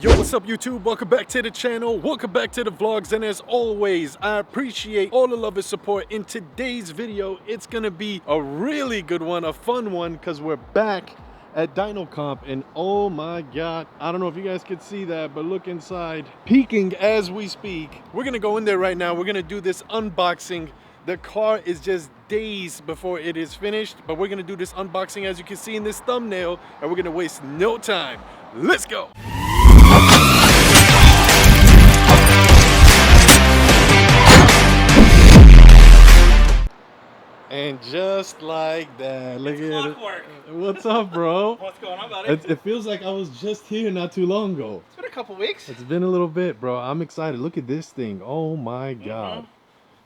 Yo, what's up YouTube? Welcome back to the channel. Welcome back to the vlogs. And as always, I appreciate all the love and support. In today's video, it's gonna be a really good one, a fun one, because we're back at Dyno Comp. And oh my God, I don't know if you guys could see that, but look inside. Peeking as we speak. We're gonna go in there right now. We're gonna do this unboxing. The car is just days before it is finished, but we're gonna do this unboxing as you can see in this thumbnail, and we're gonna waste no time. Let's go. And just like that, look at it. What's up, bro? What's going on, buddy? It feels like I was just here not too long ago. It's been a couple weeks. It's been a little bit, bro. I'm excited. Look at this thing. Oh my God.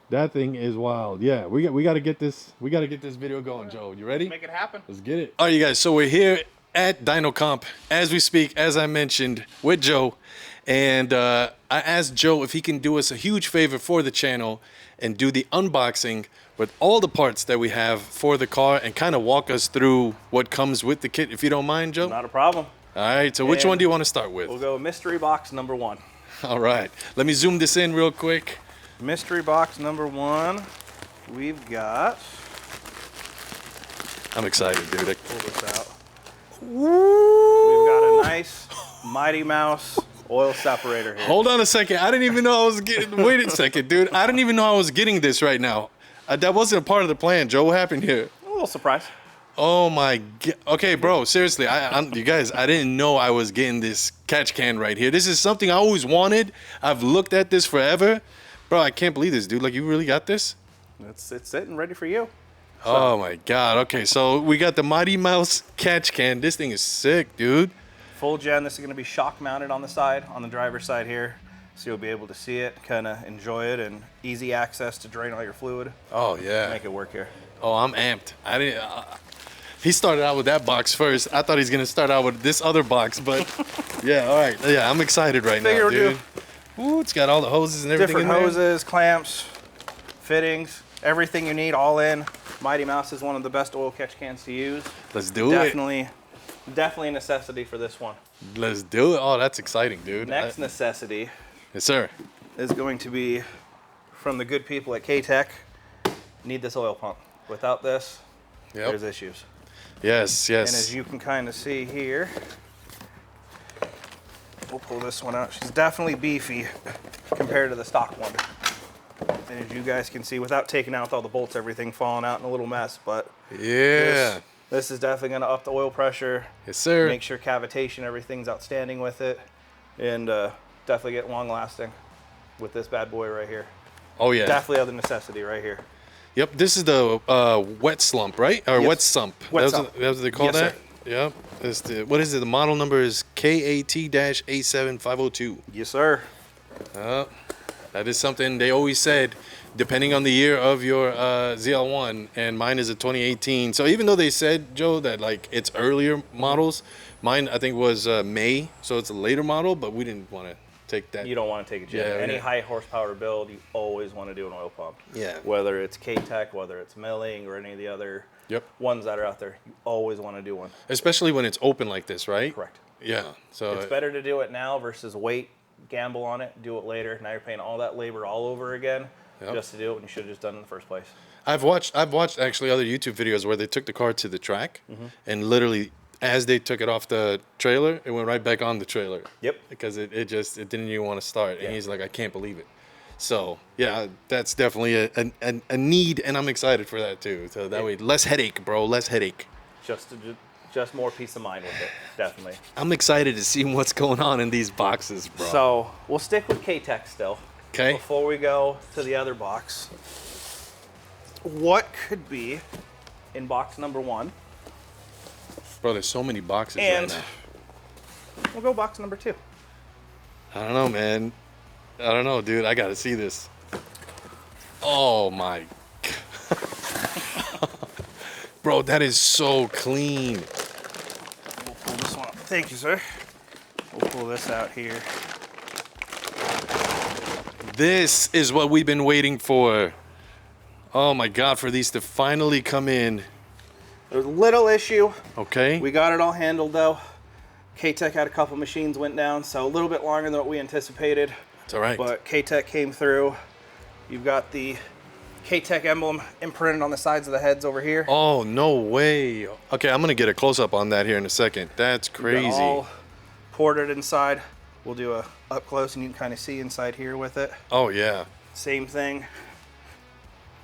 That thing is wild. Yeah, we got to get this. We got to get this video going, Joe. You ready? Make it happen. Let's get it. All right, you guys. So we're here at Dyno Comp as we speak, as I mentioned, with Joe. And I asked Joe if he can do us a huge favor for the channel and do the unboxing with all the parts that we have for the car and kind of walk us through what comes with the kit, if you don't mind, Joe. Not a problem. All right, so which one do you want to start with? We'll go mystery box number 1. All right, let me zoom this in real quick. Mystery box number 1, we've got... I'm excited, dude. Pull this out. We've got a nice Mighty Mouse oil separator here. Hold on a second. I didn't even know I was getting... Wait a second, dude. I didn't even know I was getting this right now. That wasn't a part of the plan, Joe. What happened here? A little surprise. Oh my God. Okay, bro, seriously, you guys, I didn't know I was getting this catch can right here. This is something I always wanted. I've looked at this forever. Bro, I can't believe this, dude. Like, you really got this? It's sitting ready for you. Oh my God. Okay, so we got the Mighty Mouse catch can. This thing is sick, dude. Full gen. This is going to be shock mounted on the side, on the driver's side here. So you'll be able to see it, kind of enjoy it, and easy access to drain all your fluid. Oh, yeah. Make it work here. Oh, I'm amped. I didn't... he started out with that box first. I thought he's going to start out with this other box, but yeah, all right. Yeah, I'm excited right now, dude. Ooh, it's got all the hoses and everything Different in there. hoses, clamps, fittings, everything you need all in. Mighty Mouse is one of the best oil catch cans to use. Let's do Definitely a necessity for this one. Let's do it. Oh, that's exciting, dude. Next necessity yes, sir. is going to be from the good people at K-Tech. Need this oil pump. Without this, there's issues. Yes, yes. And as you can kind of see here, we'll pull this one out. She's definitely beefy compared to the stock one. And as you guys can see, without taking out all the bolts, everything falling out in a little mess, but yeah, this is definitely going to up the oil pressure. Yes, sir. Make sure cavitation, everything's outstanding with it, and definitely get long lasting with this bad boy right here. Oh yeah, definitely other necessity right here. Yep, this is the wet slump, right? Or wet sump. Wet sump. That's what they call that? Sir. Yep. It's the, what is it? The model number is KAT-A7502. Yes, sir. That is something they always said, depending on the year of your ZL1, and mine is a 2018. So even though they said, Joe, that like it's earlier models, mine I think was May, so it's a later model, but we didn't want to take that. You don't want to take a chance. Yeah, Any high horsepower build, you always want to do an oil pump. Yeah. Whether it's K-Tech, whether it's milling, or any of the other ones that are out there, you always want to do one. Especially when it's open like this, right? Correct. Yeah. So it's better to do it now versus wait, gamble on it, do it later. Now you're paying all that labor all over again just to do it when you should have just done it in the first place. I've watched actually other YouTube videos where they took the car to the track and literally as they took it off the trailer, it went right back on the trailer. Yep. Because it didn't even want to start. And he's like, I can't believe it. So yeah, that's definitely a need, and I'm excited for that too. So that way, less headache, bro. Less headache. Just more peace of mind with it, definitely. I'm excited to see what's going on in these boxes, bro. So we'll stick with K-Tech still. Okay. Before we go to the other box, what could be in box number 1? Bro, there's so many boxes and right now. We'll go box number 2. I don't know, man. I don't know, dude. I gotta see this. Oh my God. Bro, that is so clean. We'll pull this one up. Thank you, sir. We'll pull this out here. This is what we've been waiting for. Oh my God, for these to finally come in. There's a little issue. Okay. We got it all handled though. K-Tech had a couple machines went down, so a little bit longer than what we anticipated. It's all right. But K-Tech came through. You've got the K-Tech emblem imprinted on the sides of the heads over here. Oh, no way. Okay, I'm going to get a close-up on that here in a second. That's crazy. All ported inside. We'll do a up close and you can kind of see inside here with it. Oh, yeah. Same thing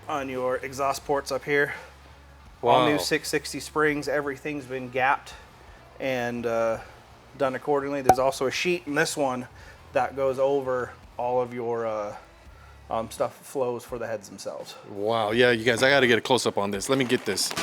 on your exhaust ports up here. Wow. All new 660 springs. Everything's been gapped and done accordingly. There's also a sheet in this one that goes over all of your stuff flows for the heads themselves. Wow. Yeah, you guys, I got to get a close-up on this. Let me get this.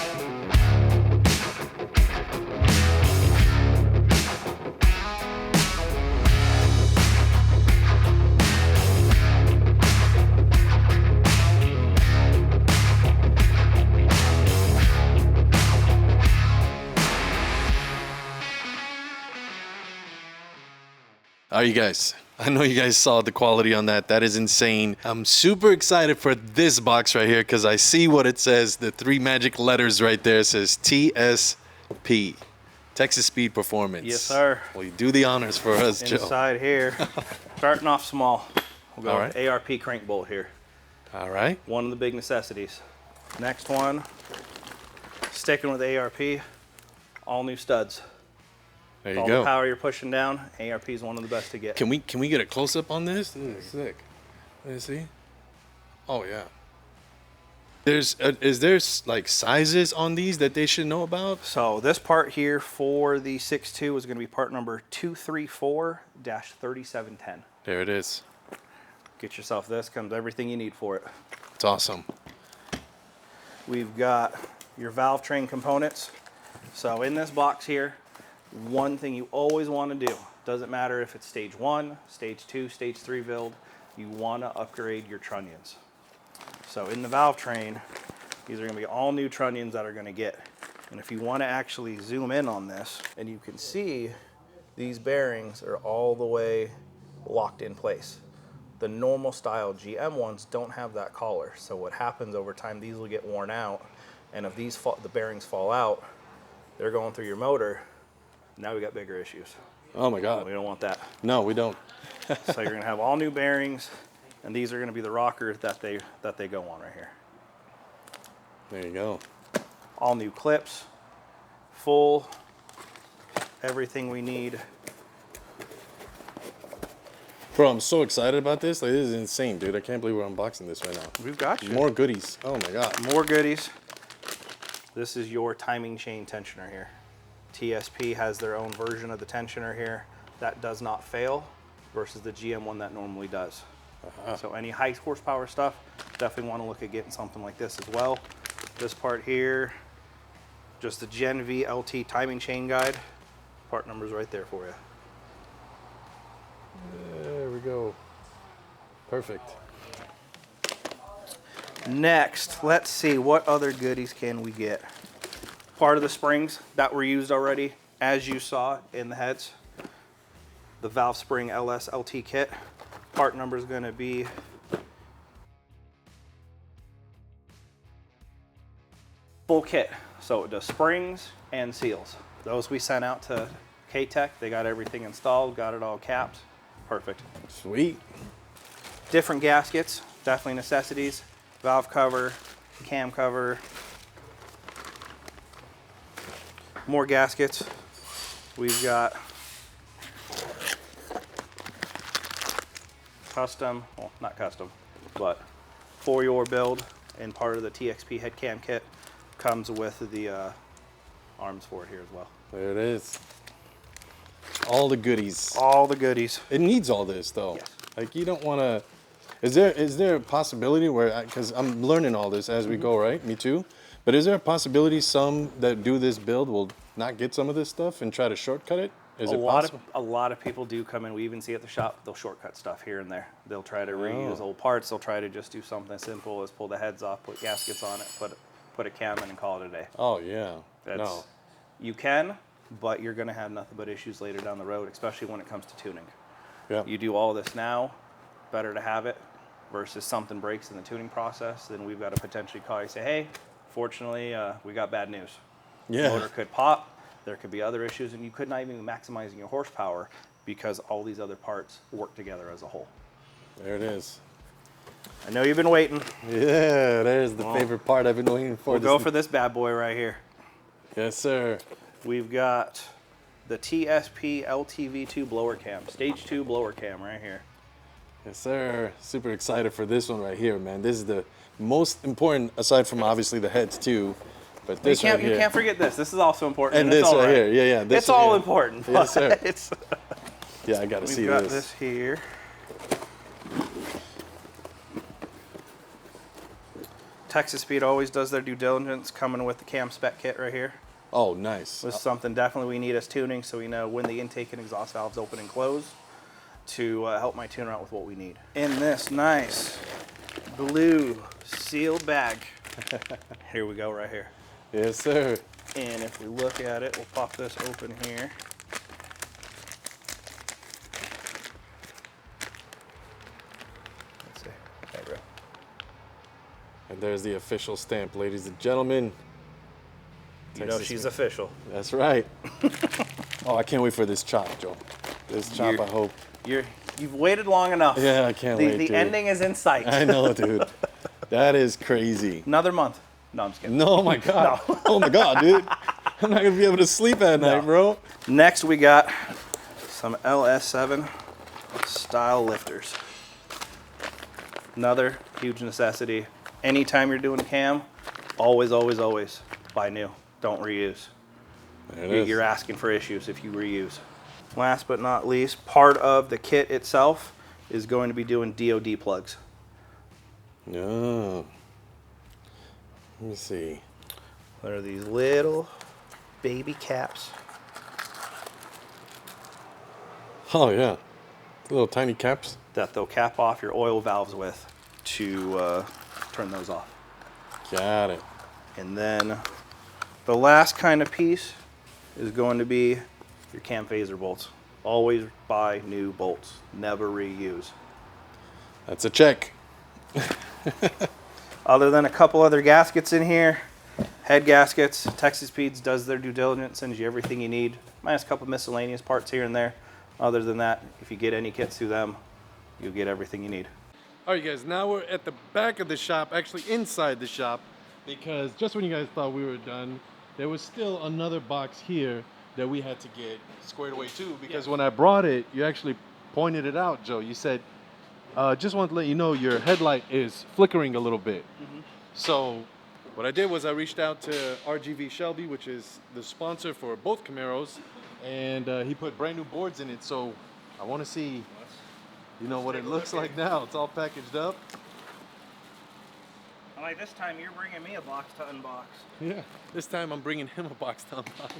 All right, you guys, I know you guys saw the quality on that. That is insane. I'm super excited for this box right here because I see what it says. The 3 magic letters right there says TSP, Texas Speed Performance. Yes, sir. Well, you do the honors for us, Joe. Inside here, starting off small. We'll go All with right. ARP crank bolt here. All right. One of the big necessities. Next one, sticking with ARP, all new studs. There you All go. the power you're pushing down, ARP is one of the best to get. Can we get a close up on this? This is sick. Let me see. Oh yeah. Is there like sizes on these that they should know about? So this part here for the 6.2 is going to be part number 234-3710. There it is. Get yourself this, comes everything you need for it. It's awesome. We've got your valve train components. So in this box here, one thing you always want to do, doesn't matter if it's stage 1, stage 2, stage 3 build, you want to upgrade your trunnions. So in the valve train, these are going to be all new trunnions that are going to get. And if you want to actually zoom in on this, and you can see these bearings are all the way locked in place. The normal style GM ones don't have that collar. So what happens over time, these will get worn out. And if these the bearings fall out, they're going through your motor. Now we got bigger issues. Oh my God. We don't want that. No, we don't. So you're gonna have all new bearings, and these are gonna be the rockers that they go on right here. There you go. All new clips, full, everything we need. Bro, I'm so excited about this. Like, this is insane, dude. I can't believe we're unboxing this right now. We've got you. More goodies. Oh my God. More goodies. This is your timing chain tensioner here. TSP has their own version of the tensioner here that does not fail versus the GM one that normally does. So any high horsepower stuff, definitely want to look at getting something like this as well. This part here, just the Gen V LT timing chain guide. Part number's right there for you. There we go. Perfect. Next, let's see what other goodies can we get. Part of the springs that were used already, as you saw in the heads. The valve spring LS LT kit. Part number is going to be full kit. So it does springs and seals. Those we sent out to K-Tech. They got everything installed, got it all capped. Perfect. Sweet. Different gaskets, definitely necessities. Valve cover, cam cover. More gaskets. We've got custom, well, not custom, but for your build and part of the TXP head cam kit comes with the arms for it here as well. There it is. All the goodies. All the goodies. It needs all this though. Yes. Like you don't want to. Is there a possibility where, because I'm learning all this as we go, right? Me too. But is there a possibility some that do this build will not get some of this stuff and try to shortcut it? Is it possible? A lot of people do come in. We even see at the shop, they'll shortcut stuff here and there. They'll try to reuse old parts. They'll try to just do something as simple as pull the heads off, put gaskets on it, put a cam in and call it a day. Oh yeah. No. You can, but you're going to have nothing but issues later down the road, especially when it comes to tuning. Yeah. You do all this now, better to have it versus something breaks in the tuning process. Then we've got to potentially call you and say, hey, fortunately, we got bad news. Yeah. The motor could pop. There could be other issues, and you could not even be maximizing your horsepower because all these other parts work together as a whole. There it is. I know you've been waiting. Yeah, there's the favorite part I've been waiting for. We'll go for this bad boy right here. Yes, sir. We've got the TSP LTV2 blower cam, stage 2 blower cam right here. Yes, sir. Super excited for this one right here, man. This is the most important, aside from obviously the heads too. But this right here. You can't forget this. This is also important. And this all right here. Yeah, yeah. This it's all here. important. Yes, sir. It's yeah, I got to see We've got this. this here. Texas Speed always does their due diligence coming with the cam spec kit right here. Oh, nice. This is something definitely we need as tuning, so we know when the intake and exhaust valves open and close to help my tuner out with what we need. In this nice blue sealed bag. Here we go right here. Yes, sir. And if we look at it, we'll pop this open here. Let's see. There we go. And there's the official stamp, ladies and gentlemen. You know she's official. That's right. Oh, I can't wait for this chop, Joe. This chop, I hope. You've waited long enough. Yeah, I can't wait, The dude. ending is in sight. I know, dude. That is crazy. Another month. No, I'm just kidding. No, oh my God. No. Oh my God, dude. I'm not going to be able to sleep at night, bro. Next, we got some LS7 style lifters. Another huge necessity. Anytime you're doing cam, always, always, always buy new. Don't reuse. You're asking for issues if you reuse. Last but not least, part of the kit itself is going to be doing DOD plugs. No. Let me see. What are these little baby caps? Oh, yeah. Little tiny caps. That they'll cap off your oil valves with to turn those off. Got it. And then the last kind of piece is going to be your cam phaser bolts. Always buy new bolts. Never reuse. That's a check. Other than a couple other gaskets in here, head gaskets, Texas Speeds does their due diligence, sends you everything you need, minus a couple miscellaneous parts here and there. Other than that, if you get any kits through them, you'll get everything you need. All right, guys, now we're at the back of the shop, actually inside the shop, because just when you guys thought we were done, there was still another box here that we had to get squared away too, because when I brought it, you actually pointed it out, Joe. You said, just want to let you know your headlight is flickering a little bit. So what I did was I reached out to RGV Shelby, which is the sponsor for both Camaros, and he put brand new boards in it. So I want to see, you know, what it looks like now. It's all packaged up. Like this time, you're bringing me a box to unbox. Yeah, this time I'm bringing him a box to unbox.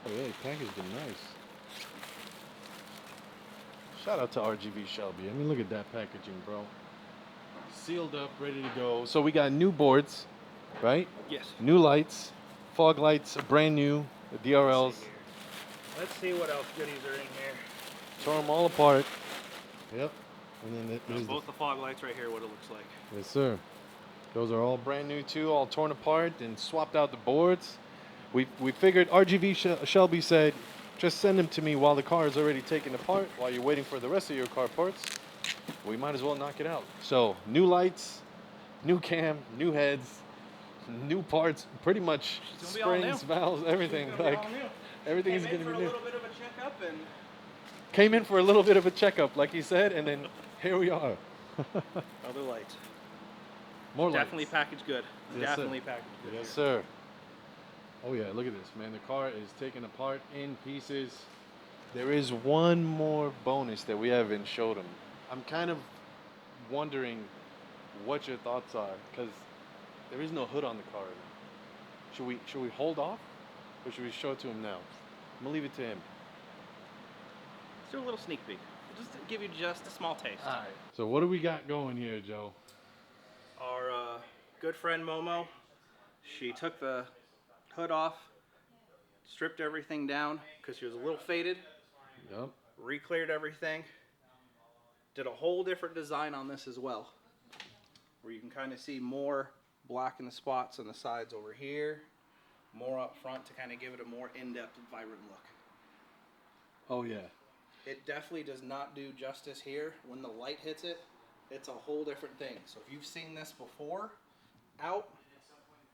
Oh, yeah, he packaged them nice. Shout out to RGV Shelby. I mean, look at that packaging, bro. Sealed up, ready to go. So we got new boards, right? Yes. New lights, fog lights, brand new, the DRLs. Let's see what else goodies are in here. Tore them all apart. Yep. And then there's Both the fog lights right here, what it looks like. Yes, sir. Those are all brand new too, all torn apart and swapped out the boards. We figured RGV Shelby said, just send them to me while the car is already taken apart, while you're waiting for the rest of your car parts. We might as well knock it out. So new lights, new cam, new heads, new parts, pretty much springs, valves, everything. Like everything is going to be new. Came in for a little bit of a checkup, like he said, and then here we are. Other lights. More lights. Definitely packaged good. Yes, Definitely sir. packaged good. Yes, sir. Oh yeah, look at this, man. The car is taken apart in pieces. There is one more bonus that we haven't showed him. I'm kind of wondering what your thoughts are, because there is no hood on the car. Should we hold off, or should we show it to him now? I'm gonna leave it to him. Let's do a little sneak peek. We'll just give you just a small taste. All right. So what do we got going here, Joe? Our good friend Momo, she took the hood off, stripped everything down because she was a little faded. Yep. Re-cleared everything. Did a whole different design on this as well, where you can kind of see more black in the spots on the sides over here, more up front to kind of give it a more in-depth, vibrant look. Oh yeah. It definitely does not do justice here. When the light hits it, it's a whole different thing. So if you've seen this before, out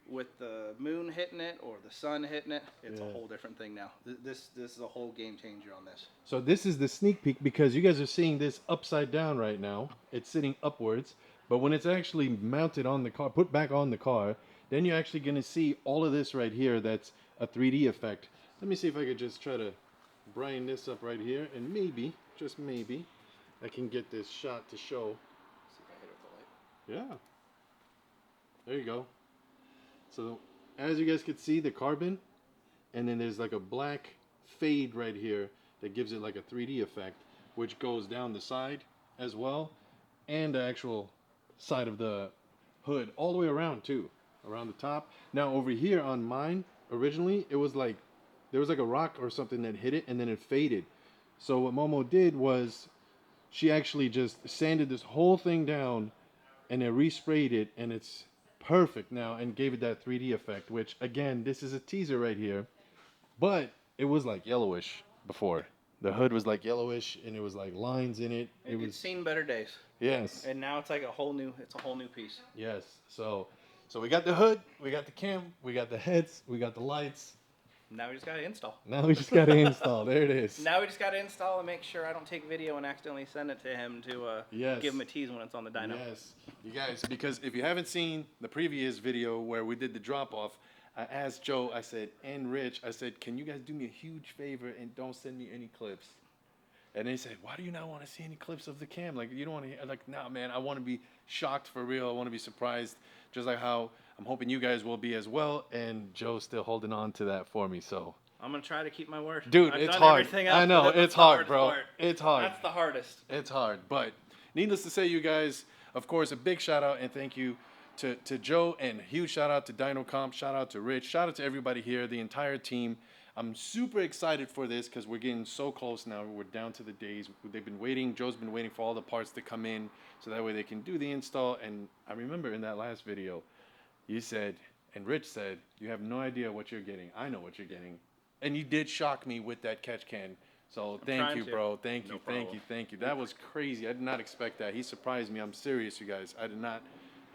with the moon hitting it or the sun hitting it, it's a whole different thing now. This is a whole game changer on this. So this is the sneak peek because you guys are seeing this upside down right now. It's sitting upwards, but when it's actually mounted on the car, put back on the car, then you're actually going to see all of this right here. That's a 3D effect. Let me see if I could just try to brighten this up right here, and maybe, just maybe, I can get this shot to show. See if I hit it with the light. Yeah. There you go. So as you guys could see, the carbon, and then there's like a black fade right here that gives it like a 3D effect, which goes down the side as well, and the actual side of the hood all the way around too, around the top. Now over here on mine, originally it was like there was like a rock or something that hit it and then it faded. So what Momo did was she actually just sanded this whole thing down and then resprayed it, and it's perfect now and gave it that 3D effect, which again, this is a teaser right here, but it was like yellowish before. The hood was like yellowish and it was like lines in it. It's seen better days. Yes. And now it's like a whole new piece. Yes. So we got the hood, we got the cam, we got the heads, we got the lights. Now we just got to install. Now we just got to install. There it is. Now we just got to install and make sure I don't take video and accidentally send it to him to give him a tease when it's on the dyno. Yes. You guys, because if you haven't seen the previous video where we did the drop off, I asked Joe, I said, and Rich, I said, can you guys do me a huge favor and don't send me any clips? And they said, why do you not want to see any clips of the cam? Like, you don't want to, like, nah, man, I want to be shocked for real. I want to be surprised, just like how I'm hoping you guys will be as well. And Joe's still holding on to that for me, so. I'm going to try to keep my word. Dude, it's hard. I know, it's hard, bro. It's hard. That's the hardest. It's hard. But needless to say, you guys, of course, a big shout out and thank you to Joe, and huge shout out to Dyno Comp, shout out to Rich, shout out to everybody here, the entire team. I'm super excited for this because we're getting so close now. We're down to the days. They've been waiting. Joe's been waiting for all the parts to come in so that way they can do the install. And I remember in that last video, you said, and Rich said, you have no idea what you're getting. I know what you're getting. And you did shock me with that catch can. So thank you, bro. Thank you, thank you, thank you. That was crazy. I did not expect that. He surprised me. I'm serious, you guys. I did not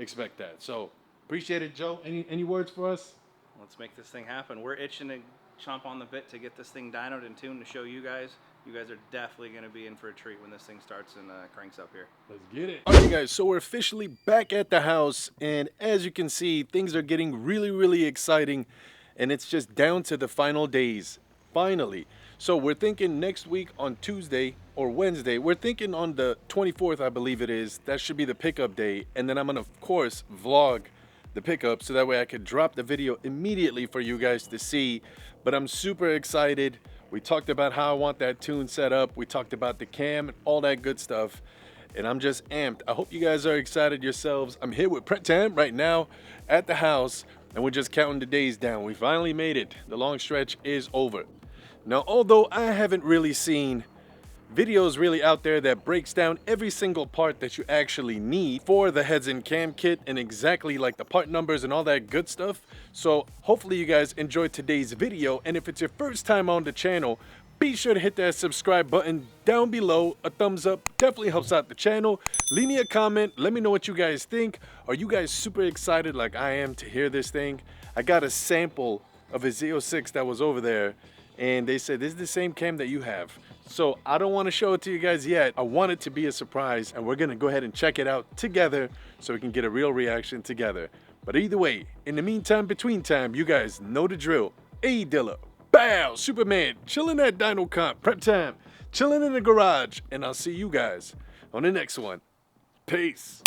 expect that. So appreciate it, Joe. Any words for us? Let's make this thing happen. We're itching to chomp on the bit to get this thing dynoed and tuned to show you guys. You guys are definitely going to be in for a treat when this thing starts and cranks up here. Let's get it. All right, guys, so we're officially back at the house, and as you can see, things are getting really, really exciting, and it's just down to the final days, finally. So we're thinking next week on Tuesday or Wednesday. We're thinking on the 24th, I believe it is. That should be the pickup day, and then I'm going to, of course, vlog the pickup so that way I could drop the video immediately for you guys to see. But I'm super excited. We talked about how I want that tune set up. We talked about the cam and all that good stuff. And I'm just amped. I hope you guys are excited yourselves. I'm here with Prep Tam right now at the house, and we're just counting the days down. We finally made it. The long stretch is over. Now, although I haven't really seen videos really out there that breaks down every single part that you actually need for the heads and cam kit and exactly like the part numbers and all that good stuff. So hopefully you guys enjoyed today's video, and if it's your first time on the channel, be sure to hit that subscribe button down below. A thumbs up definitely helps out the channel. Leave me a comment, let me know what you guys think. Are you guys super excited like I am to hear this thing? I got a sample of a Z06 that was over there, and they said, this is the same cam that you have. So I don't want to show it to you guys yet. I want it to be a surprise, and we're going to go ahead and check it out together so we can get a real reaction together. But either way, in the meantime, between time, you guys know the drill. A Dilla, bow, Superman, chilling at Dyno Comp, Prep Time, chilling in the garage, and I'll see you guys on the next one. Peace.